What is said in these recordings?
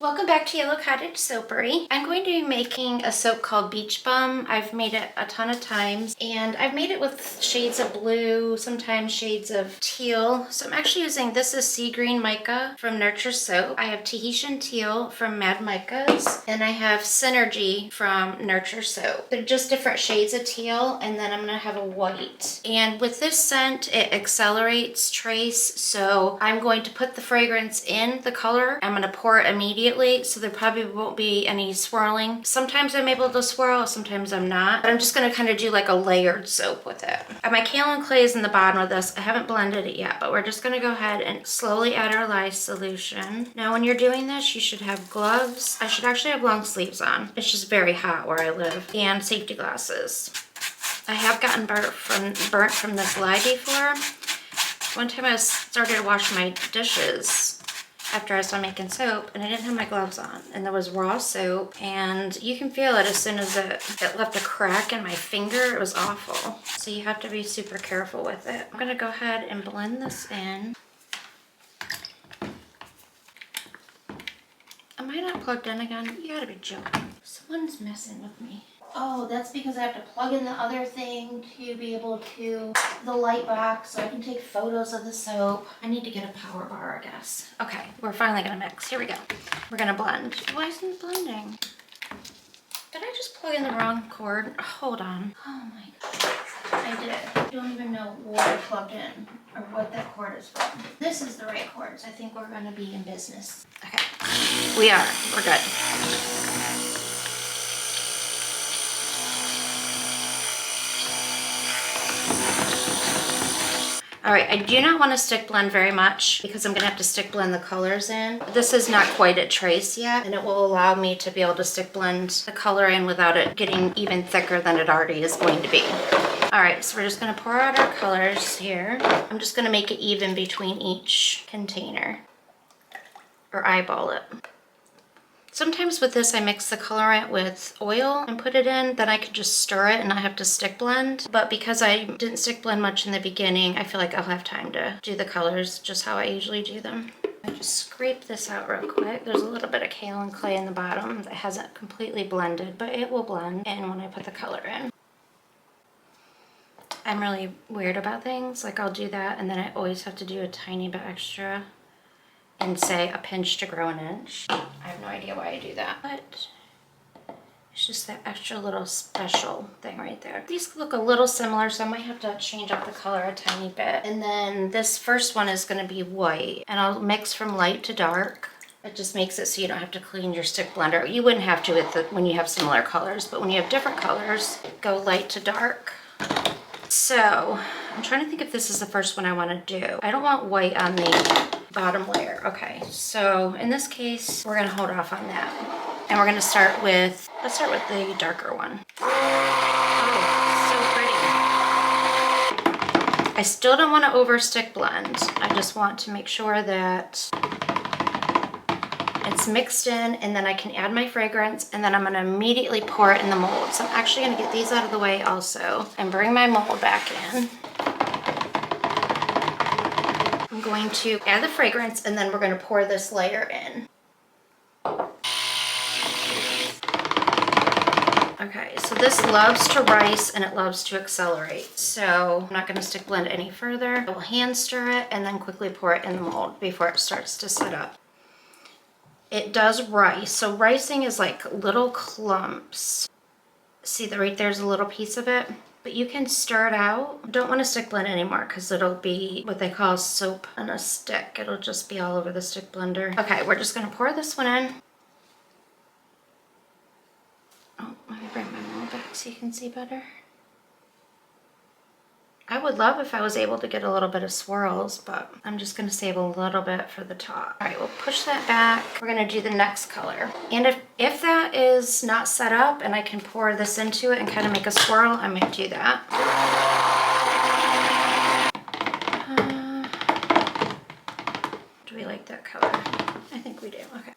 Welcome back to Yellow Cottage Soapery. I'm going to be making a soap called Beach Bum. I've made it a ton of times and I've made it with shades of blue, sometimes shades of teal. So I'm actually using, this is Sea Green Mica from Nurture Soap. I have Tahitian Teal from Mad Micas and I have Synergy from Nurture Soap. They're just different shades of teal and then I'm going to have a white. And with this scent, it accelerates trace. So I'm going to put the fragrance in the color. I'm going to pour it immediately. So there probably won't be any swirling. Sometimes I'm able to swirl, sometimes I'm not. But I'm just gonna kind of do like a layered soap with it. My kaolin clay is in the bottom of this. I haven't blended it yet, but we're just gonna go ahead and slowly add our lye solution. Now when you're doing this, you should have gloves. I should actually have long sleeves on. It's just very hot where I live. And safety glasses. I have gotten burnt from this lye before. One time I started to wash my dishes after I started making soap and I didn't have my gloves on and there was raw soap and you can feel it as soon as it left a crack in my finger. It was awful. So you have to be super careful with it. I'm gonna go ahead and blend this in. Am I not plugged in again? You gotta be joking. Someone's messing with me. Oh, that's because I have to plug in the other thing to be able to, the light box, so I can take photos of the soap. I need to get a power bar, I guess. Okay, we're finally gonna mix. Here we go. We're gonna blend. Why isn't it blending? Did I just plug in the wrong cord? Hold on. Oh my God. I did. I don't even know what I plugged in or what that cord is from. This is the right cord, so I think we're gonna be in business. Okay, we are. We're good. All right, I do not want to stick blend very much because I'm gonna have to stick blend the colors in. This is not quite at trace yet, and it will allow me to be able to stick blend the color in without it getting even thicker than it already is going to be. All right, so we're just gonna pour out our colors here. I'm just gonna make it even between each container, or eyeball it. Sometimes with this, I mix the colorant with oil and put it in, then I could just stir it and not have to stick blend. But because I didn't stick blend much in the beginning, I feel like I'll have time to do the colors just how I usually do them. I just scrape this out real quick. There's a little bit of kaolin clay in the bottom that hasn't completely blended, but it will blend in when I put the color in. I'm really weird about things. Like I'll do that and then I always have to do a tiny bit extra and say a pinch to grow an inch. I have no idea why I do that, but it's just that extra little special thing right there. These look a little similar, so I might have to change up the color a tiny bit. And then this first one is gonna be white, and I'll mix from light to dark. It just makes it so you don't have to clean your stick blender. You wouldn't have to when you have similar colors, but when you have different colors, go light to dark. So I'm trying to think if this is the first one I want to do. I don't want white on the bottom layer. Okay, so in this case, we're gonna hold off on that. And we're gonna start with, let's start with the darker one. Oh, so pretty. I still don't want to over stick blend. I just want to make sure that it's mixed in and then I can add my fragrance and then I'm gonna immediately pour it in the mold. So I'm actually gonna get these out of the way also and bring my mold back in. I'm going to add the fragrance and then we're gonna pour this layer in. Okay, so this loves to rice and it loves to accelerate. So I'm not gonna stick blend any further. I will hand stir it and then quickly pour it in the mold before it starts to set up. It does rice. So ricing is like little clumps. See right there's a little piece of it, but you can stir it out. Don't want to stick blend anymore because it'll be what they call soap on a stick. It'll just be all over the stick blender. Okay, we're just gonna pour this one in. Oh, let me bring my mold back so you can see better. I would love if I was able to get a little bit of swirls, but I'm just gonna save a little bit for the top. All right, we'll push that back. We're gonna do the next color. And if that is not set up and I can pour this into it and kind of make a swirl, I might do that. Do we like that color? I think we do, okay.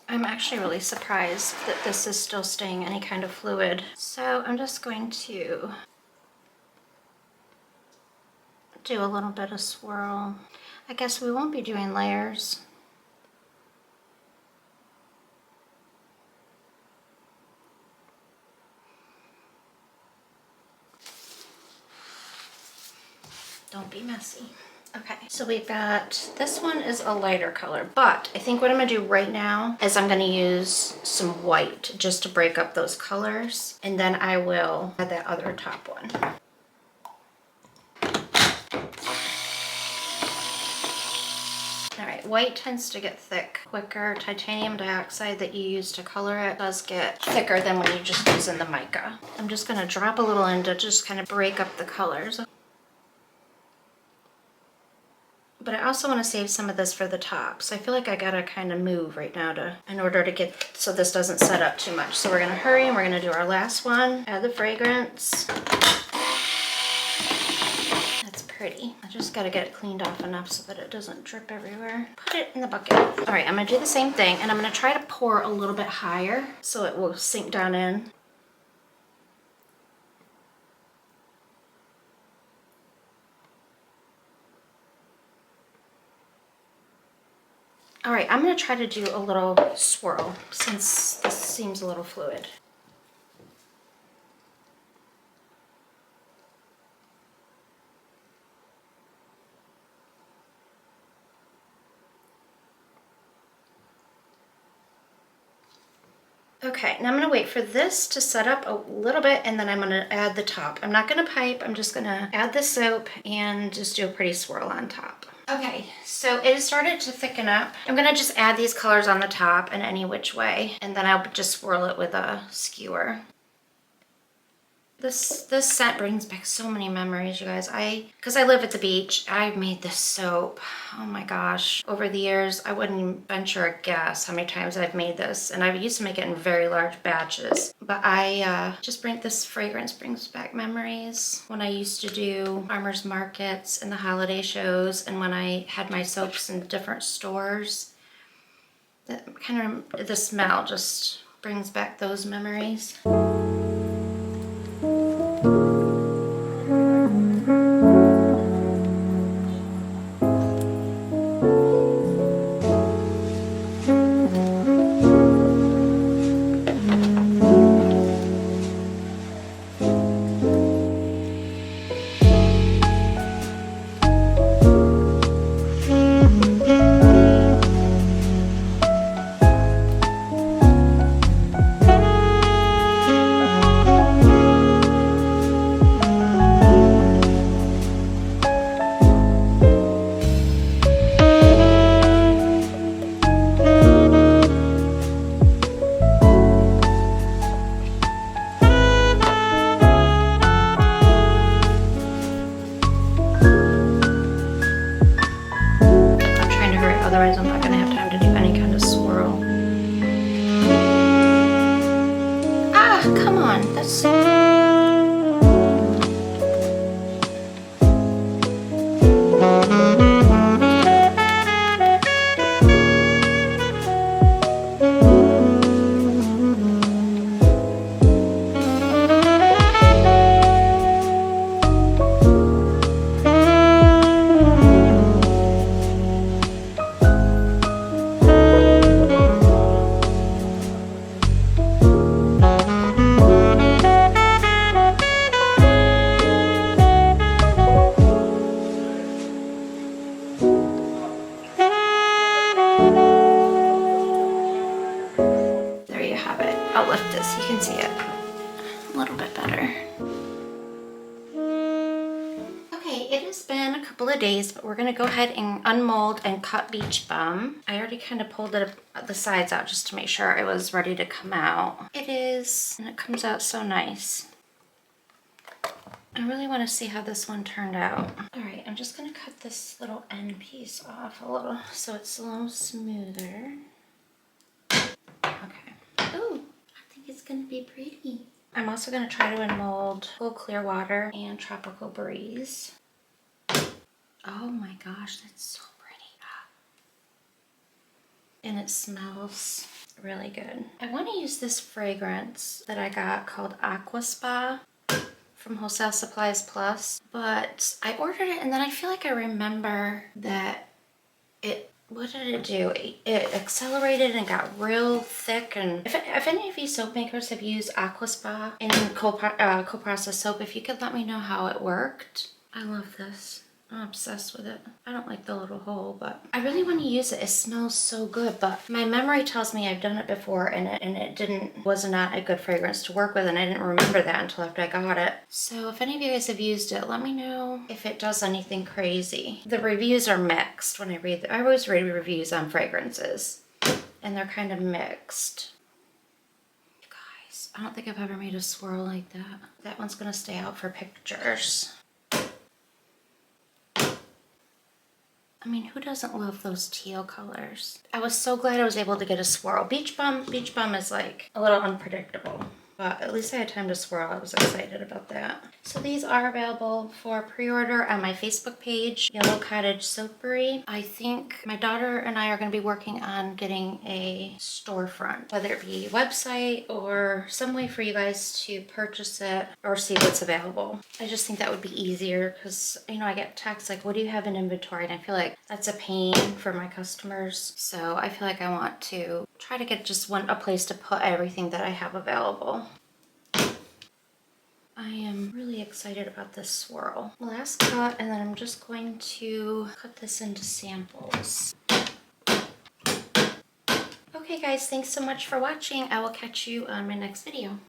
I'm actually really surprised that this is still staying any kind of fluid. So I'm just going to do a little bit of swirl. I guess we won't be doing layers. Don't be messy. Okay, so we've got, this one is a lighter color, but I think what I'm gonna do right now is I'm gonna use some white just to break up those colors, and then I will add that other top one. All right, white tends to get thick quicker. Titanium dioxide that you use to color it does get thicker than when you just use in the mica. I'm just gonna drop a little in to just kind of break up the colors. But I also want to save some of this for the top. So I feel like I gotta kind of move right now in order to get, so this doesn't set up too much. So we're gonna hurry and we're gonna do our last one. Add the fragrance. That's pretty. I just gotta get it cleaned off enough so that it doesn't drip everywhere. Put it in the bucket. All right, I'm gonna do the same thing, and I'm gonna try to pour a little bit higher so it will sink down in. All right, I'm gonna try to do a little swirl since this seems a little fluid. Okay, now I'm gonna wait for this to set up a little bit, and then I'm gonna add the top. I'm not gonna pipe, I'm just gonna add the soap and just do a pretty swirl on top. Okay, so it has started to thicken up. I'm gonna just add these colors on the top in any which way, and then I'll just swirl it with a skewer. This scent brings back so many memories, you guys. Because I live at the beach, I've made this soap. Oh my gosh. Over the years, I wouldn't even venture a guess how many times I've made this. And I used to make it in very large batches. But this fragrance brings back memories. When I used to do farmers markets and the holiday shows, and when I had my soaps in different stores. The smell just brings back those memories. Otherwise, I'm not going to have time to do any kind of swirl. Ah, come on. That's... I'll lift this so you can see it a little bit better. Okay, it has been a couple of days, but we're gonna go ahead and unmold and cut Beach Bum. I already kind of pulled the sides out just to make sure it was ready to come out. It is, and it comes out so nice. I really want to see how this one turned out. All right, I'm just gonna cut this little end piece off a little so it's a little smoother. Okay. Ooh. It's gonna be pretty. I'm also gonna try to unmold Cool Clearwater and Tropical Breeze. Oh my gosh, that's so pretty. And it smells really good. I want to use this fragrance that I got called Aqua Spa from Wholesale Supplies Plus, but I ordered it and then I feel like I remember that What did it do? It accelerated and got real thick. And if any of you soap makers have used Aquaspa in co-processed soap, if you could let me know how it worked. I love this. I'm obsessed with it. I don't like the little hole, but I really want to use it. It smells so good, but my memory tells me I've done it before and it was not a good fragrance to work with, and I didn't remember that until after I got it. So if any of you guys have used it, let me know if it does anything crazy. The reviews are mixed when I read I always read reviews on fragrances, and they're kind of mixed. You guys, I don't think I've ever made a swirl like that. That one's gonna stay out for pictures. I mean, who doesn't love those teal colors? I was so glad I was able to get a swirl. Beach Bum is like a little unpredictable, but at least I had time to swirl. I was excited about that. So these are available for pre-order on my Facebook page, Yellow Cottage Soapery. I think my daughter and I are going to be working on getting a storefront, whether it be a website or some way for you guys to purchase it or see what's available. I just think that would be easier because, you know, I get texts like, what do you have in inventory? And I feel like that's a pain for my customers. So I feel like I want to try to get just a place to put everything that I have available. I am really excited about this swirl. Last cut, and then I'm just going to cut this into samples. Okay guys, thanks so much for watching. I will catch you on my next video.